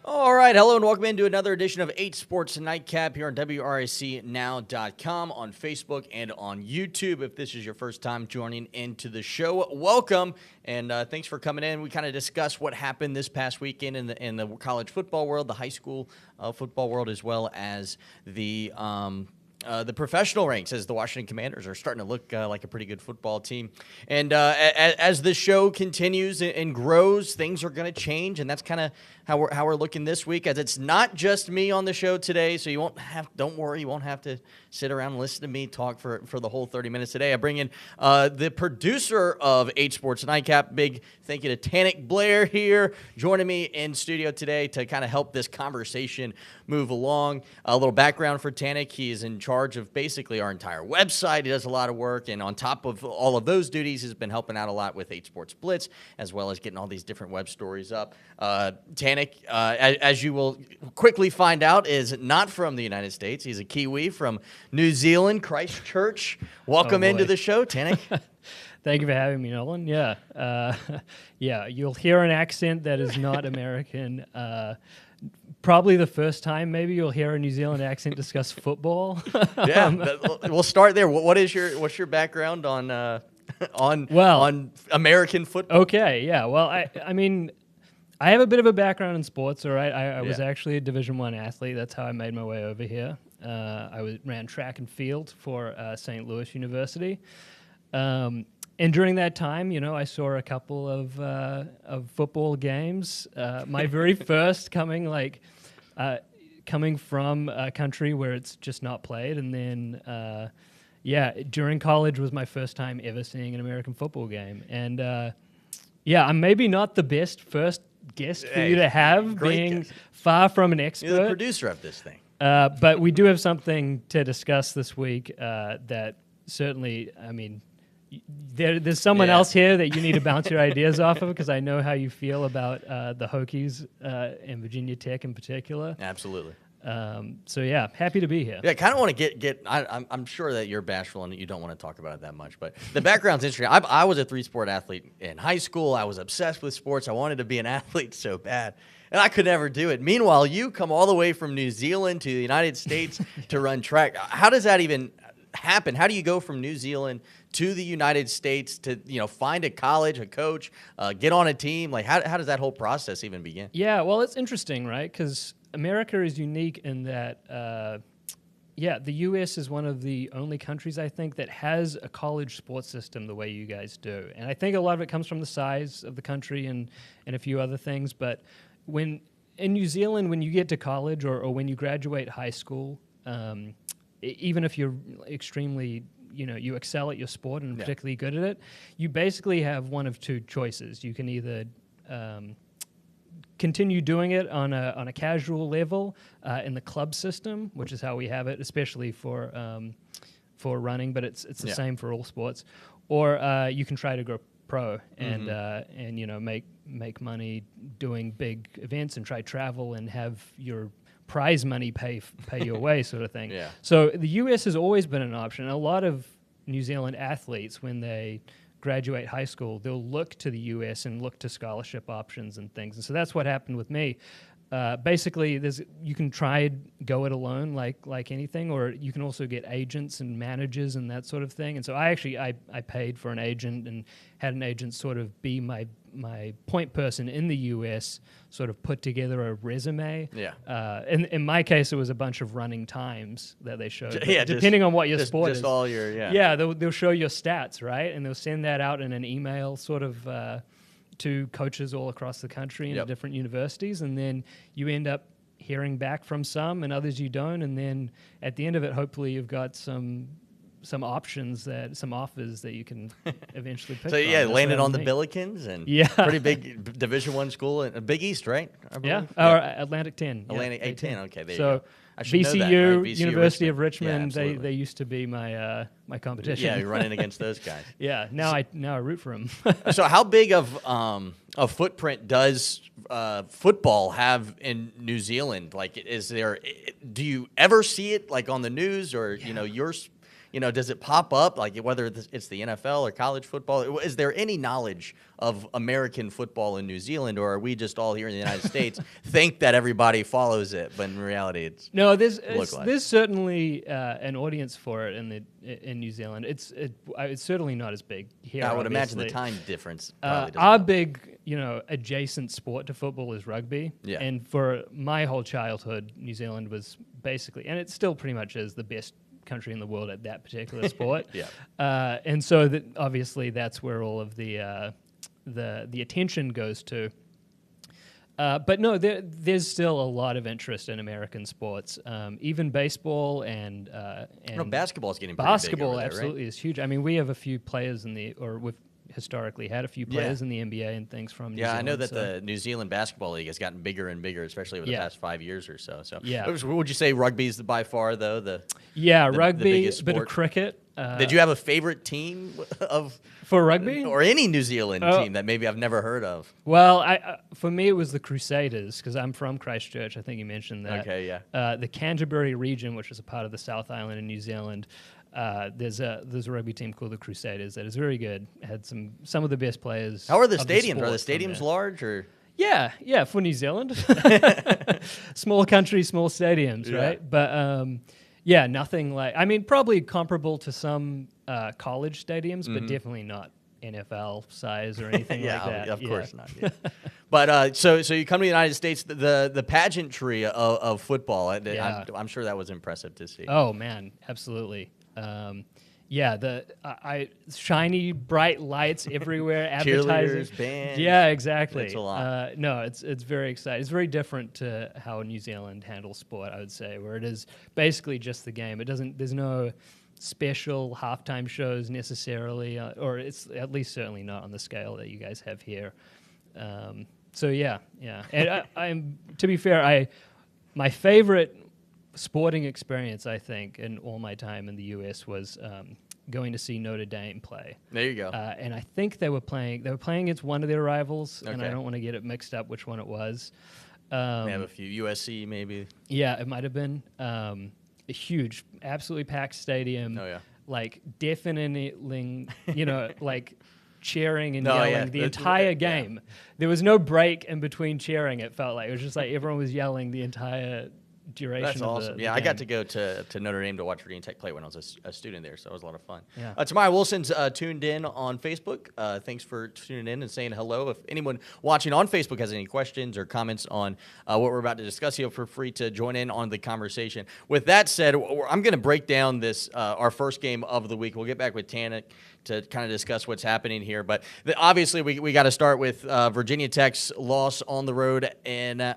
All right, hello and welcome into another edition of 8Sports Nightcap here on WRICNow.com, on Facebook and on YouTube. If this is your first time joining into the show, welcome, and thanks for coming in. We kind of discuss what happened this past weekend in the college football world, the high school football world, as well as the professional ranks, as the Washington Commanders are starting to look like a pretty good football team. And as the show continues and grows, things are going to change, and that's kind of how we're looking this week. As it's not just me on the show today, so don't worry, you won't have to sit around and listen to me talk for the whole 30 minutes today. I bring in the producer of 8Sports Nightcap. Big thank you to Tanik Blair here, joining me in studio today to kind of help this conversation move along. A little background for Tanik: he is in charge of basically our entire website. He does a lot of work, and on top of all of those duties, he's been helping out a lot with 8Sports Blitz, as well as getting all these different web stories up. Tanik, as you will quickly find out, is not from the United States. He's a Kiwi from New Zealand, Christchurch. Welcome into the show, Tanik. Thank you for having me, Nolan. Yeah, you'll hear an accent that is not American. Probably the first time maybe you'll hear a New Zealand accent discuss football. We'll start there. What's your background on American football? Okay, yeah. Well, I mean, I have a bit of a background in sports. All right, I was actually a Division I athlete. That's how I made my way over here. I ran track and field for St. Louis University. And during that time, I saw a couple of football games. My very first coming from a country where it's just not played, and then during college was my first time ever seeing an American football game. And I'm maybe not the best first guest for you to have, being far from an expert. You're the producer of this thing. But we do have something to discuss this week that certainly, I mean, there's someone else here that you need to bounce your ideas off of, because I know how you feel about the Hokies and Virginia Tech in particular. Absolutely. Happy to be here. Yeah, I kind of want to get I'm sure that you're bashful and you don't want to talk about it that much, but the background's interesting. I was a 3-sport athlete in high school. I was obsessed with sports. I wanted to be an athlete so bad, and I could never do it. Meanwhile, you come all the way from New Zealand to the United States to run track. How does that even happen? How do you go from New Zealand to the United States to find a college, a coach, get on a team? Like how does that whole process even begin? Yeah, well, it's interesting, right? Because America is unique in that, the U.S. is one of the only countries, I think, that has a college sports system the way you guys do. And I think a lot of it comes from the size of the country and a few other things. But in New Zealand, when you get to college or when you graduate high school, even if you're extremely, you excel at your sport and particularly good at it, you basically have one of two choices. You can either continue doing it on a casual level in the club system, which is how we have it, especially for running, but it's the same for all sports. Or you can try to go pro and make money doing big events and try travel and have your prize money pay your way, sort of thing. Yeah. So the U.S. has always been an option. And a lot of New Zealand athletes, when they graduate high school, they'll look to the U.S. and look to scholarship options and things. And so that's what happened with me. Basically, you can try go it alone, like anything, or you can also get agents and managers and that sort of thing. And so I paid for an agent and had an agent sort of be my point person in the U.S., sort of put together a resume. Yeah. In my case, it was a bunch of running times that they showed. Yeah, depending on what your sport is. Just all your, they'll show your stats, right? And they'll send that out in an email sort of to coaches all across the country and different universities. And then you end up hearing back from some and others you don't. And then at the end of it, hopefully you've got some options, some offers that you can eventually pick. So landed on the Billikens and pretty big Division I school in Big East, right? Or Atlantic 10. Atlantic 8-10. Okay, there you go. VCU, right? University of Richmond, they used to be my competition. Yeah, you're running against those guys. Now I root for them. So how big of a footprint does football have in New Zealand? Like, do you ever see it like on the news or does it pop up, like whether it's the NFL or college football? Is there any knowledge of American football in New Zealand, or are we just all here in the United States think that everybody follows it, but in reality it's no, there's certainly an audience for it in New Zealand. It's certainly not as big here. I would imagine the obviously. time difference probably doesn't Our help. big, adjacent sport to football is rugby. Yeah. And for my whole childhood, New Zealand was basically, and it still pretty much is, the best country in the world at that particular sport. Yeah. And so obviously that's where all of the attention goes to. But no, there's still a lot of interest in American sports, even baseball and Basketball is getting pretty basketball. big over there, Absolutely right? is huge. I mean, we have a few players we've historically had a few players in the NBA and things from New Zealand. I know that the New Zealand Basketball League has gotten bigger and bigger, especially over the past 5 years or so. So, would you say rugby is by far though the rugby, biggest bit of sport? cricket. Did you have a favorite team for rugby or any New Zealand team that maybe I've never heard of? Well, for me it was the Crusaders because I'm from Christchurch. I think you mentioned that. Okay, yeah. The Canterbury region, which is a part of the South Island in New Zealand. There's a rugby team called the Crusaders that is very good. Had some of the best players. How are the of stadiums? sport Are the from stadiums there. large or? Yeah, for New Zealand. Small country, small stadiums, right? But nothing like, I mean, probably comparable to some college stadiums, but definitely not NFL size or anything like that. Of course not. Yeah. But so you come to the United States, the pageantry of football. I'm sure that was impressive to see. Oh man, absolutely. Shiny, bright lights everywhere, advertising, cheerleaders, bands. Yeah, exactly. It's a lot. No, it's very exciting. It's very different to how New Zealand handles sport, I would say, where it is basically just the game. There's no special halftime shows necessarily, or it's at least certainly not on the scale that you guys have here. So yeah. And I'm to be fair, my favorite sporting experience, I think, in all my time in the U.S. was going to see Notre Dame play. There you go. And I think they were playing against one of their rivals, and I Okay. don't want to get it mixed up which one it was. They have a few USC maybe. Yeah, it might have been a huge, absolutely packed stadium. Oh yeah. Like deafening, like cheering and No, yelling yeah. the entire game. There was no break in between cheering. It felt like it was just like everyone was yelling the entire duration. That's of awesome. the Yeah, I game. got to go to Notre Dame to watch Virginia Tech play when I was a student there, so it was a lot of fun. Yeah. Tamaya Wilson's tuned in on Facebook. Thanks for tuning in and saying hello. If anyone watching on Facebook has any questions or comments on what we're about to discuss, feel free to join in on the conversation. With that said, I'm going to break down this our first game of the week. We'll get back with Tanik to kind of discuss what's happening here. But obviously, we got to start with Virginia Tech's loss on the road in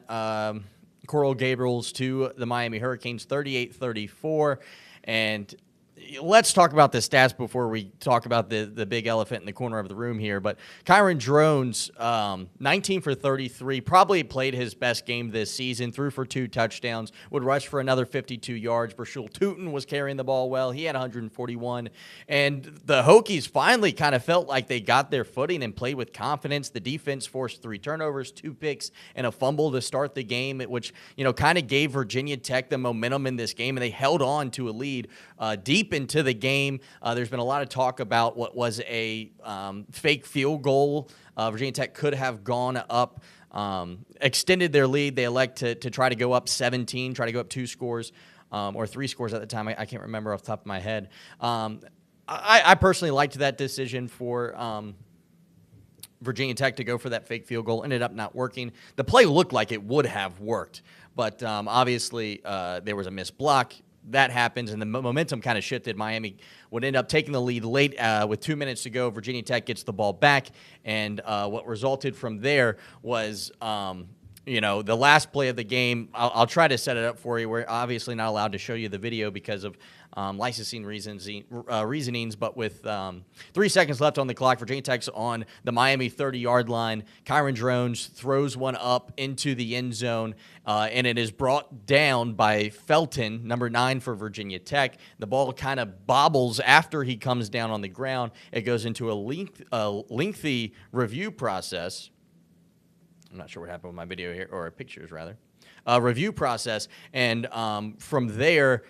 Coral Gables to the Miami Hurricanes, 38-34. And let's talk about the stats before we talk about the big elephant in the corner of the room here. But Kyron Drones, 19 for 33, probably played his best game this season, threw for 2 touchdowns, would rush for another 52 yards. Brashul Tootin was carrying the ball well. He had 141. And the Hokies finally kind of felt like they got their footing and played with confidence. The defense forced 3 turnovers, 2 picks, and a fumble to start the game, which, kind of gave Virginia Tech the momentum in this game, and they held on to a lead deep into the game. There's been a lot of talk about what was a fake field goal. Virginia Tech could have gone up, extended their lead. They elect to try to go up 17, try to go up 2 scores or 3 scores at the time. I can't remember off the top of my head. I personally liked that decision for Virginia Tech to go for that fake field goal. Ended up not working. The play looked like it would have worked, but obviously there was a missed block. That happens, and the momentum kind of shifted. Miami would end up taking the lead late with 2 minutes to go. Virginia Tech gets the ball back, and what resulted from there was, the last play of the game. I'll try to set it up for you. We're obviously not allowed to show you the video because of licensing reasonings, but with 3 seconds left on the clock, Virginia Tech's on the Miami 30-yard line. Kyron Drones throws one up into the end zone, and it is brought down by Felton, number 9 for Virginia Tech. The ball kind of bobbles after he comes down on the ground. It goes into a lengthy review process. I'm not sure what happened with my video here, or pictures rather. Review process, and from there,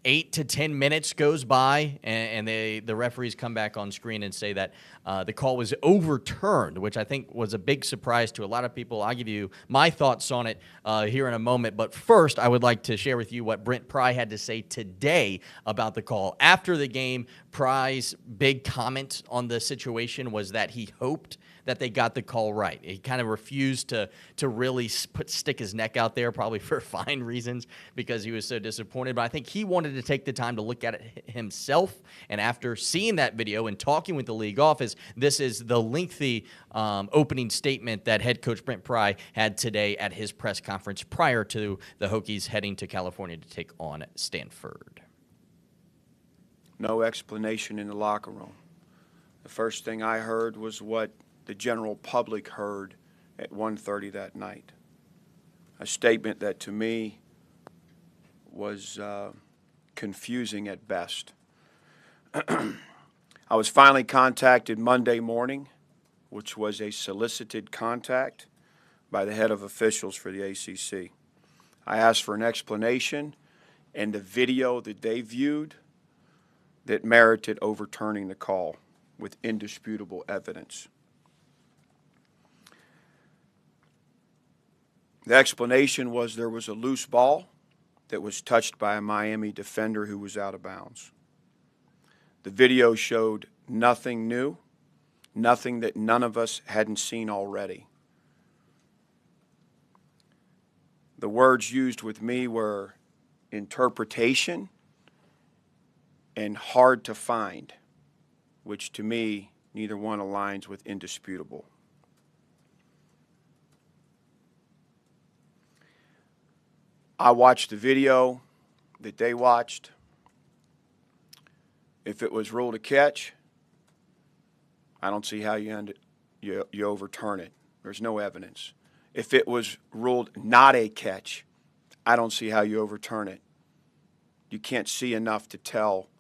8 to 10 minutes goes by, and the referees come back on screen and say that the call was overturned, which I think was a big surprise to a lot of people. I'll give you my thoughts on it here in a moment. But first, I would like to share with you what Brent Pry had to say today about the call. After the game, Pry's big comment on the situation was that he hoped that they got the call right. He kind of refused to really stick his neck out there, probably for fine reasons, because he was so disappointed. But I think he wanted to take the time to look at it himself. And after seeing that video and talking with the league office, this is the lengthy opening statement that head coach Brent Pry had today at his press conference prior to the Hokies heading to California to take on Stanford. No explanation in the locker room. The first thing I heard was what the general public heard at 1:30 that night. A statement that to me was confusing at best. I was finally contacted Monday morning, which was a solicited contact by the head of officials for the ACC. I asked for an explanation and the video that they viewed that merited overturning the call with indisputable evidence. The explanation was there was a loose ball that was touched by a Miami defender who was out of bounds. The video showed nothing new, nothing that none of us hadn't seen already. The words used with me were interpretation and hard to find, which to me, neither one aligns with indisputable. I watched the video that they watched. If it was ruled a catch, I don't see how you overturn it. There's no evidence. If it was ruled not a catch, I don't see how you overturn it. You can't see enough to tell.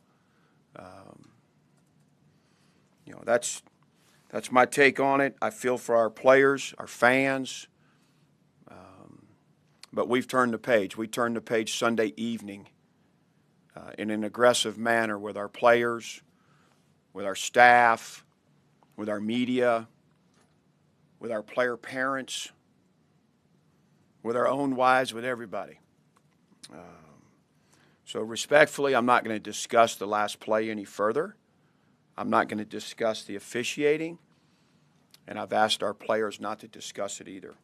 That's my take on it. I feel for our players, our fans. But we've turned the page. We turned the page Sunday evening in an aggressive manner with our players, with our staff, with our media, with our player parents, with our own wives, with everybody. So respectfully, I'm not going to discuss the last play any further. I'm not going to discuss the officiating, and I've asked our players not to discuss it either.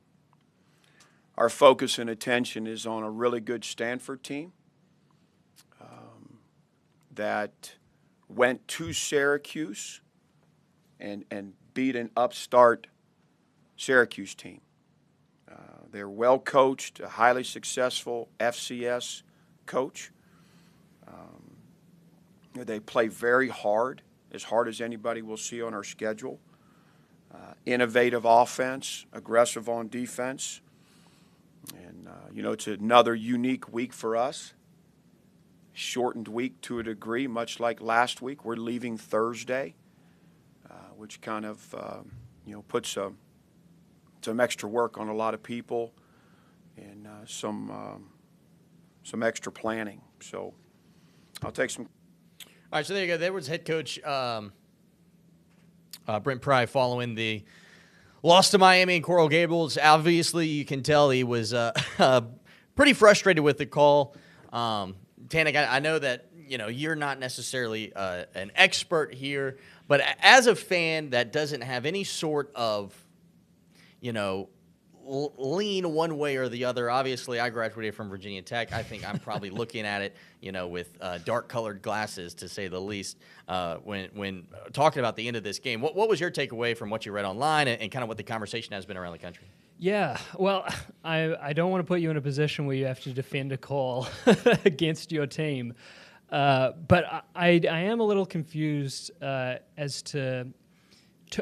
Our focus and attention is on a really good Stanford team that went to Syracuse and beat an upstart Syracuse team. They're well coached, a highly successful FCS coach. They play very hard as anybody will see on our schedule. Innovative offense, aggressive on defense. And, it's another unique week for us. Shortened week to a degree, much like last week. We're leaving Thursday, which kind of, puts some extra work on a lot of people and some extra planning. So I'll take some. All right, so there you go. There was head coach Brent Pry following the loss to Miami and Coral Gables. Obviously, you can tell he was pretty frustrated with the call. Tanik, I know that you're not necessarily an expert here, but as a fan that doesn't have any sort of lean one way or the other. Obviously, I graduated from Virginia Tech. I think I'm probably looking at it, with dark-colored glasses, to say the least, when talking about the end of this game. What was your takeaway from what you read online and kind of what the conversation has been around the country? Yeah, well, I don't want to put you in a position where you have to defend a call against your team, but I am a little confused as to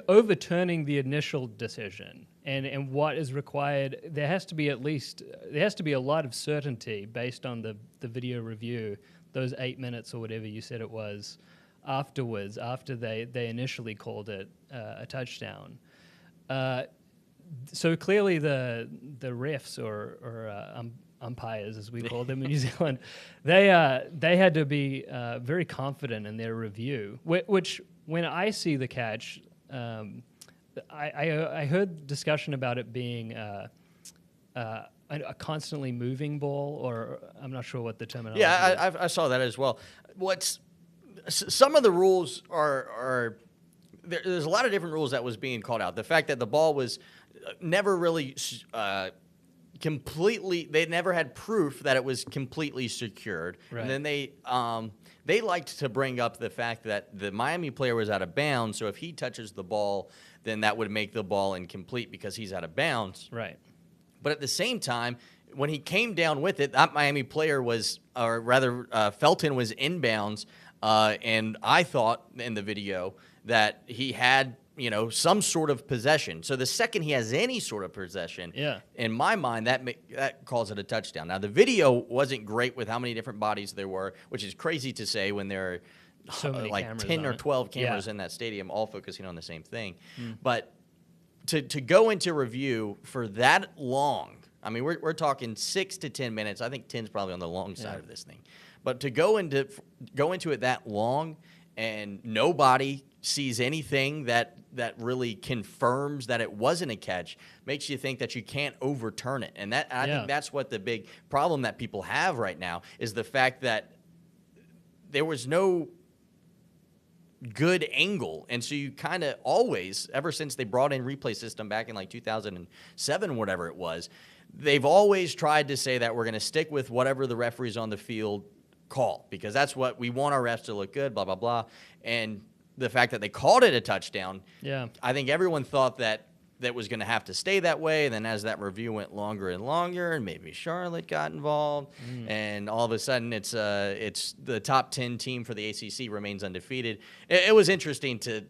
overturning the initial decision. And what is required, there has to be a lot of certainty based on the video review, those 8 minutes or whatever you said it was, afterwards, after they initially called it a touchdown. So clearly the refs or umpires, as we call them in New Zealand, they had to be very confident in their review. Which, when I see the catch, I heard discussion about it being a constantly moving ball, or I'm not sure what the terminology is. Yeah, I saw that as well. Some of the rules are there's a lot of different rules that was being called out. The fact that the ball was never really completely, they never had proof that it was completely secured. Right. And then they liked to bring up the fact that the Miami player was out of bounds, so if he touches the ball, then that would make the ball incomplete because he's out of bounds. Right. But at the same time, when he came down with it, that Miami player was, or rather Felton was inbounds, and I thought in the video that he had, some sort of possession. So the second he has any sort of possession, in my mind, that calls it a touchdown. Now, the video wasn't great with how many different bodies there were, which is crazy to say when there are so many like 10 or 12 cameras in that stadium all focusing on the same thing. But to go into review for that long, I mean, we're talking 6 to 10 minutes. I think 10's probably on the long side of this thing. But to go into it that long and nobody sees anything that really confirms that it wasn't a catch makes you think that you can't overturn it. And I think that's what the big problem that people have right now is the fact that there was no good angle. And so you kind of always, ever since they brought in replay system back in like 2007, whatever it was, they've always tried to say that we're going to stick with whatever the referees on the field call because that's what we want our refs to look good, blah, blah, blah. And the fact that they called it a touchdown, I think everyone thought that was going to have to stay that way. And then as that review went longer and longer, and maybe Charlotte got involved, and all of a sudden it's the top 10 team for the ACC remains undefeated. It was interesting to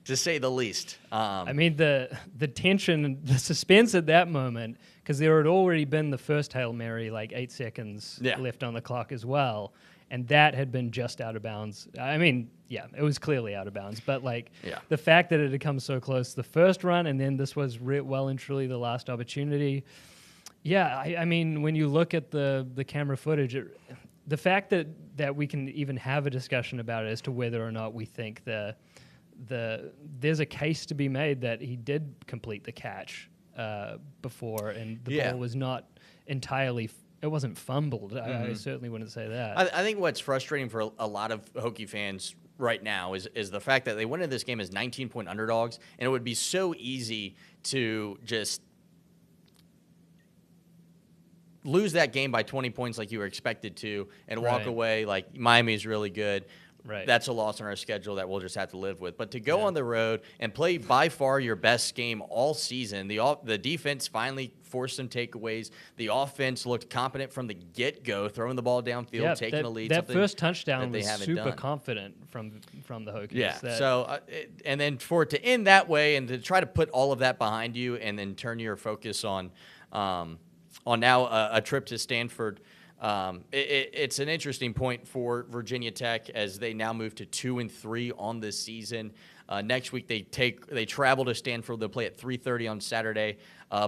to say the least. I mean, the tension, the suspense at that moment, because there had already been the first Hail Mary, like 8 seconds left on the clock as well. And that had been just out of bounds. I mean, it was clearly out of bounds. But, the fact that it had come so close the first run and then this was well and truly the last opportunity. I mean, when you look at the camera footage, the fact that we can even have a discussion about it as to whether or not we think there's a case to be made that he did complete the catch before and the ball was not entirely it wasn't fumbled. I certainly wouldn't say that. I think what's frustrating for a lot of Hokie fans right now is the fact that they went into this game as 19-point underdogs, and it would be so easy to just lose that game by 20 points like you were expected to and walk away like Miami's really good. Right. That's a loss on our schedule that we'll just have to live with. But to go on the road and play by far your best game all season, the defense finally forced some takeaways. The offense looked competent from the get-go, throwing the ball downfield, taking the lead. That first touchdown was super confident from the Hokies. Yeah, and then for it to end that way and to try to put all of that behind you and then turn your focus on now a trip to Stanford. It's an interesting point for Virginia Tech as they now move to 2-3 on this season. Next week they travel to Stanford. They'll play at 3:30 on Saturday,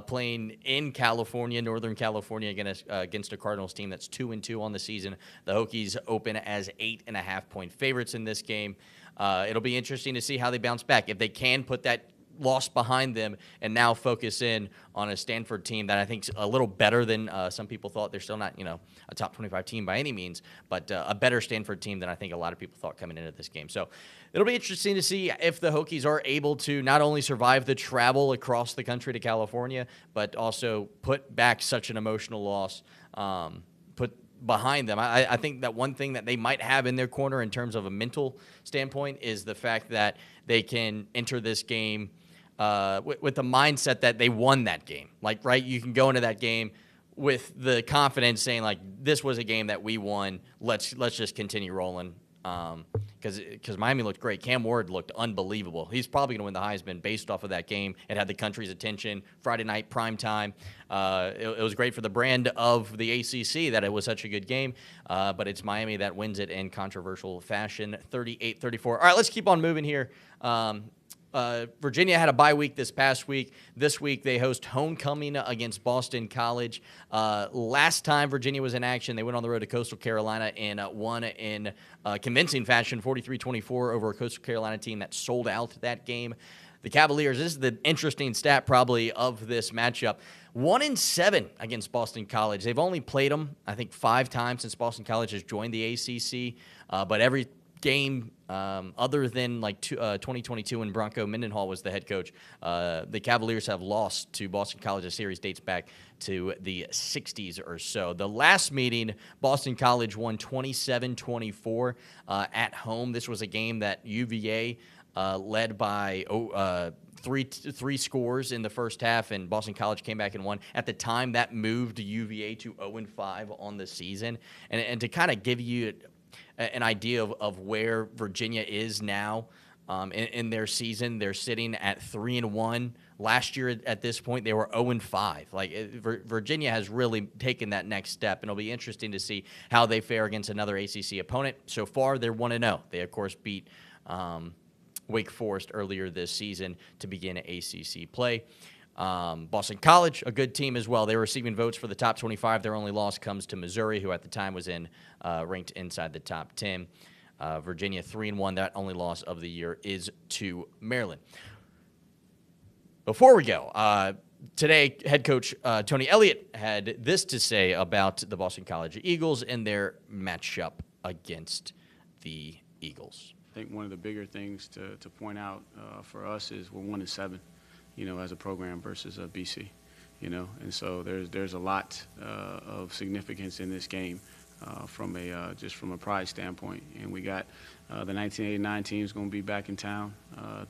playing in California, Northern California, against a Cardinals team that's 2-2 on the season. The Hokies open as 8.5-point favorites in this game. It'll be interesting to see how they bounce back if they can put that loss behind them and now focus in on a Stanford team that I think is a little better than some people thought. They're still not, a top 25 team by any means, but a better Stanford team than I think a lot of people thought coming into this game. So it'll be interesting to see if the Hokies are able to not only survive the travel across the country to California, but also put back such an emotional loss, put behind them. I think that one thing that they might have in their corner in terms of a mental standpoint is the fact that they can enter this game with the mindset that they won that game. You can go into that game with the confidence saying, this was a game that we won. Let's just continue rolling. Because Miami looked great. Cam Ward looked unbelievable. He's probably going to win the Heisman based off of that game. It had the country's attention. Friday night, prime time. It was great for the brand of the ACC that it was such a good game. But it's Miami that wins it in controversial fashion, 38-34. All right, let's keep on moving here. Virginia had a bye week this past week. This week they host homecoming against Boston College. Last time Virginia was in action, they went on the road to Coastal Carolina and won in convincing fashion, 43-24 over a Coastal Carolina team that sold out that game. The Cavaliers, this is the interesting stat probably of this matchup, 1-7 against Boston College. They've only played them, I think, 5 times since Boston College has joined the ACC, but every game other than like 2022 when Bronco Mendenhall was the head coach, the Cavaliers have lost to Boston College. The series dates back to the 60s or so. The last meeting, Boston College won 27-24 at home. This was a game that UVA led by three scores in the first half, and Boston College came back and won. At the time, that moved UVA to 0-5 on the season. And to kind of give you an idea of where Virginia is now in their season, they're sitting at 3-1. Last year at this point, they were 0-5. Virginia has really taken that next step, and it'll be interesting to see how they fare against another ACC opponent. So far, they're 1-0. They, of course, beat Wake Forest earlier this season to begin ACC play. Boston College, a good team as well. They're receiving votes for the top 25. Their only loss comes to Missouri, who at the time was ranked inside the top 10. Virginia 3-1. That only loss of the year is to Maryland. Before we go, today head coach Tony Elliott had this to say about the Boston College Eagles and their matchup against the Eagles. I think one of the bigger things to point out for us is we're 1-7, as a program versus BC, and so there's a lot of significance in this game from a pride standpoint. And we got the 1989 team is going to be back in town,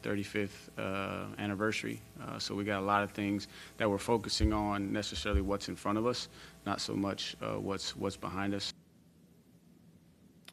35th anniversary. So we got a lot of things that we're focusing on, necessarily what's in front of us, not so much what's behind us.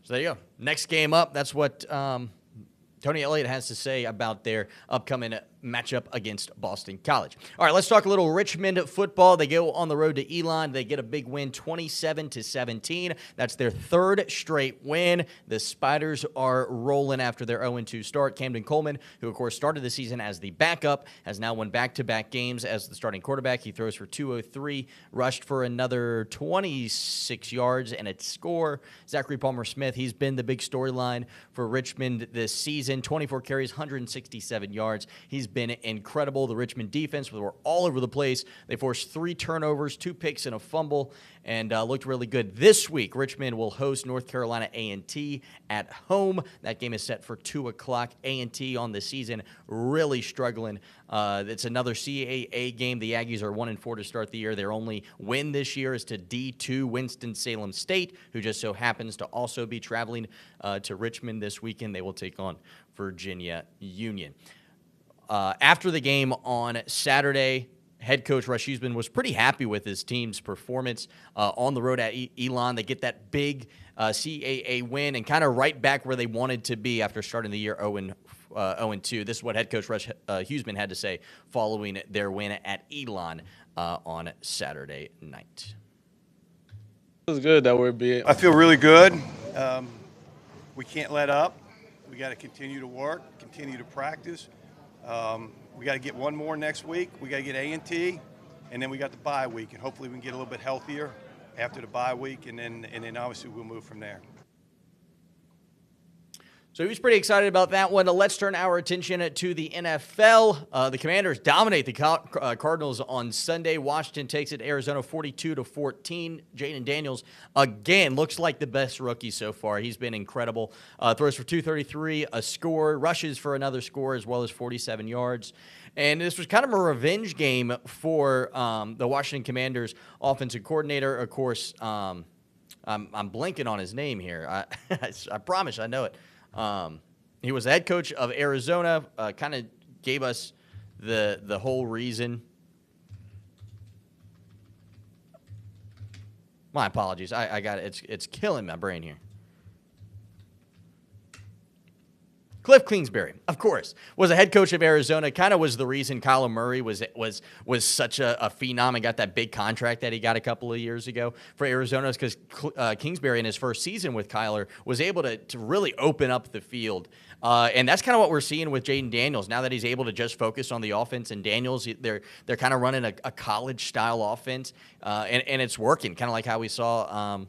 So there you go. Next game up, that's what Tony Elliott has to say about their upcoming matchup against Boston College. All right, let's talk a little Richmond football. They go on the road to Elon. They get a big win, 27-17. That's their third straight win. The Spiders are rolling after their 0-2 start. Camden Coleman, who of course started the season as the backup, has now won back-to-back games as the starting quarterback. He throws for 203, rushed for another 26 yards and a score. Zachary Palmer-Smith, he's been the big storyline for Richmond this season. 24 carries, 167 yards. He's been incredible. The Richmond defense, they were all over the place. They forced 3 turnovers, 2 picks, and a fumble, and looked really good. This week, Richmond will host North Carolina A&T at home. That game is set for 2 o'clock. A&T on the season really struggling. It's another CAA game. The Aggies are 1-4 to start the year. Their only win this year is to D2 Winston-Salem State, who just so happens to also be traveling to Richmond this weekend. They will take on Virginia Union. After the game on Saturday, head coach Rush Huesman was pretty happy with his team's performance on the road at Elon. They get that big CAA win and kind of right back where they wanted to be after starting the year 0-2. This is what head coach Rush Huesman had to say following their win at Elon on Saturday night. It was good that we're being. I feel really good. We can't let up. We got to continue to work, continue to practice. We got to get one more next week. We got to get A&T, and then we got the bye week, and hopefully we can get a little bit healthier after the bye week, and then obviously we'll move from there. So he was pretty excited about that one. Let's turn our attention to the NFL. The Commanders dominate the Cardinals on Sunday. Washington takes it Arizona 42-14. Jaden Daniels, again, looks like the best rookie so far. He's been incredible. Throws for 233, a score, rushes for another score, as well as 47 yards. And this was kind of a revenge game for the Washington Commanders offensive coordinator. Of course, I'm blanking on his name here. I promise I know it. He was the head coach of Arizona, kind of gave us the whole reason. My apologies. I got it. It's killing my brain here. Cliff Kingsbury, of course, was a head coach of Arizona. Kind of was the reason Kyler Murray was such a phenom and got that big contract that he got a couple of years ago for Arizona, because Kingsbury in his first season with Kyler was able to really open up the field. And that's kind of what we're seeing with Jaden Daniels now that he's able to just focus on the offense. And Daniels, they're kind of running a college-style offense, and it's working, kind of like how we saw,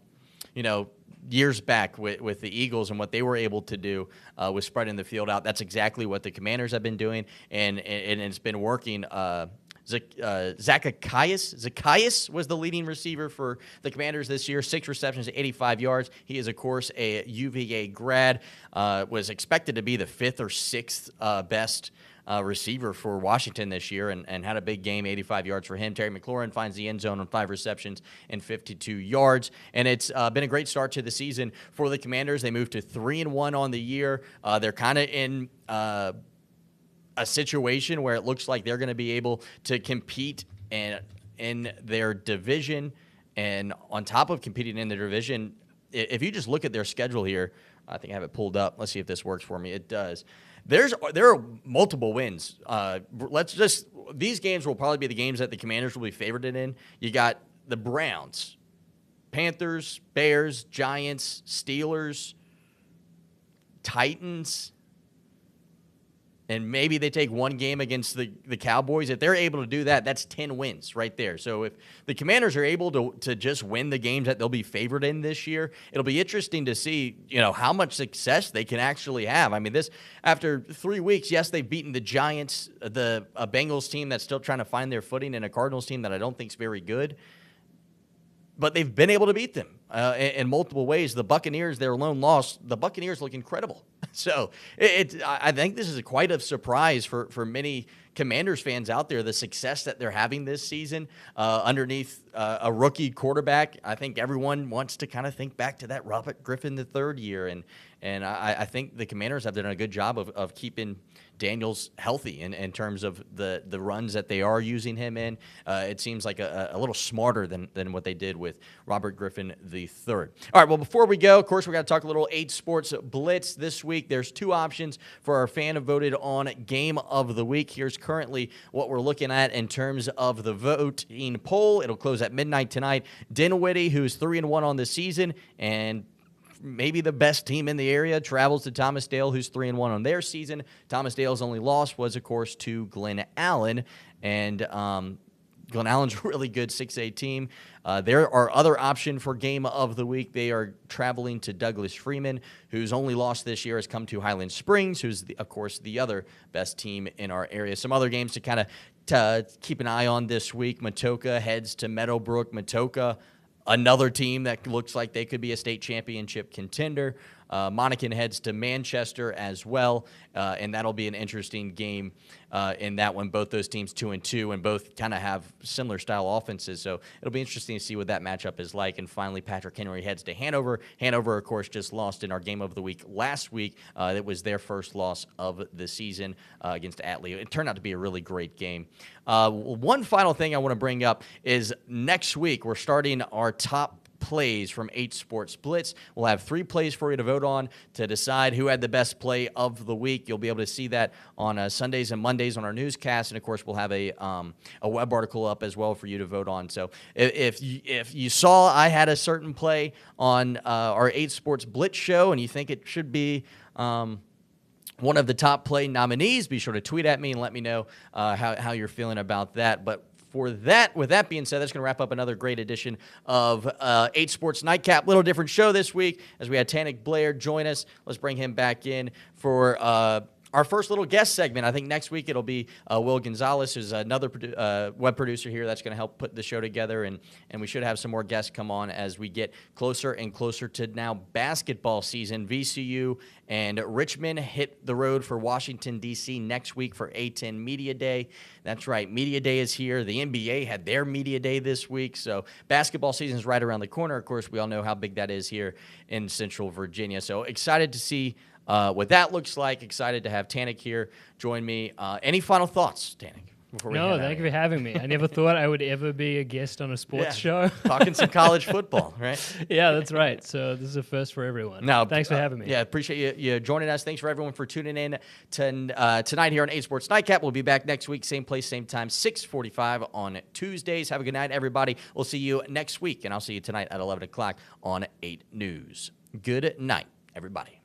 years back with the Eagles and what they were able to do with spreading the field out. That's exactly what the Commanders have been doing, and it's been working. Zacchaeus was the leading receiver for the Commanders this year, 6 receptions, 85 yards. He is, of course, a UVA grad, was expected to be the 5th or 6th best receiver for Washington this year, and had a big game, 85 yards for him. Terry McLaurin finds the end zone on 5 receptions and 52 yards, and it's been a great start to the season for the Commanders. They moved to 3-1 on the year. They're kind of in a situation where it looks like they're going to be able to compete in their division, and on top of competing in their division, if you just look at their schedule here, I think I have it pulled up. Let's see if this works for me. It does. There are multiple wins. These games will probably be the games that the Commanders will be favored in. You got the Browns, Panthers, Bears, Giants, Steelers, Titans, and maybe they take one game against the Cowboys. If they're able to do that, that's 10 wins right there. So if the Commanders are able to just win the games that they'll be favored in this year, it'll be interesting to see, how much success they can actually have. I mean, after 3 weeks, yes, they've beaten the Giants, a Bengals team that's still trying to find their footing, and a Cardinals team that I don't think is very good. But they've been able to beat them in multiple ways. The Buccaneers, their lone loss, the Buccaneers look incredible. So I think this is quite a surprise for many Commanders fans out there, the success that they're having this season underneath a rookie quarterback. I think everyone wants to kind of think back to that Robert Griffin III year, and I think the Commanders have done a good job of keeping Daniels healthy in terms of the runs that they are using him in. It seems like a little smarter than what they did with Robert Griffin III. All right, well, before we go, of course, we got to talk a little 8 Sports Blitz this week. There's 2 options for our fan-voted on Game of the Week. Here's currently what we're looking at in terms of the voting poll. It'll close at midnight tonight. Dinwiddie, who's 3-1 on the season, and maybe the best team in the area, travels to Thomas Dale, who's 3-1 on their season. Thomas Dale's only loss was, of course, to Glen Allen, and Glen Allen's a really good 6A team. There are other option for Game of the Week. They are traveling to Douglas Freeman, whose only loss this year has come to Highland Springs, who's, of course, the other best team in our area. Some other games to kind of keep an eye on this week. Matoka heads to Meadowbrook. Matoka, another team that looks like they could be a state championship contender. Monacan heads to Manchester as well, and that'll be an interesting game in that one. Both those teams 2-2, and both kind of have similar style offenses, so it'll be interesting to see what that matchup is like. And finally, Patrick Henry heads to Hanover. Hanover, of course, just lost in our Game of the Week last week. That was their first loss of the season against Atlee. It turned out to be a really great game. One final thing I want to bring up is next week we're starting our top plays from 8 Sports Blitz. We'll have 3 plays for you to vote on to decide who had the best play of the week. You'll be able to see that on Sundays and Mondays on our newscast, and of course we'll have a web article up as well for you to vote on. So if you saw I had a certain play on our 8 Sports Blitz show and you think it should be one of the top play nominees, be sure to tweet at me and let me know how you're feeling about that. But with that being said, that's going to wrap up another great edition of 8 Sports Nightcap. Little different show this week as we had Tanik Blair join us. Let's bring him back in for our first little guest segment. I think next week it'll be Will Gonzalez, who's another web producer here that's going to help put the show together, and we should have some more guests come on as we get closer and closer to now basketball season. VCU and Richmond hit the road for Washington, D.C. next week for A10 Media Day. That's right, Media Day is here. The NBA had their Media Day this week, so basketball season is right around the corner. Of course, we all know how big that is here in Central Virginia. So excited to see what that looks like. Excited to have Tanik here join me. Any final thoughts, Tanik? before we No, head out thank you here? for having me. I never thought I would ever be a guest on a sports show. Talking some college football, right? Yeah, that's right. So this is a first for everyone. No, Thanks for having me. Yeah, appreciate you joining us. Thanks for everyone for tuning in tonight here on 8Sports Nightcap. We'll be back next week, same place, same time, 6:45 on Tuesdays. Have a good night, everybody. We'll see you next week, and I'll see you tonight at 11 o'clock on 8 News. Good night, everybody.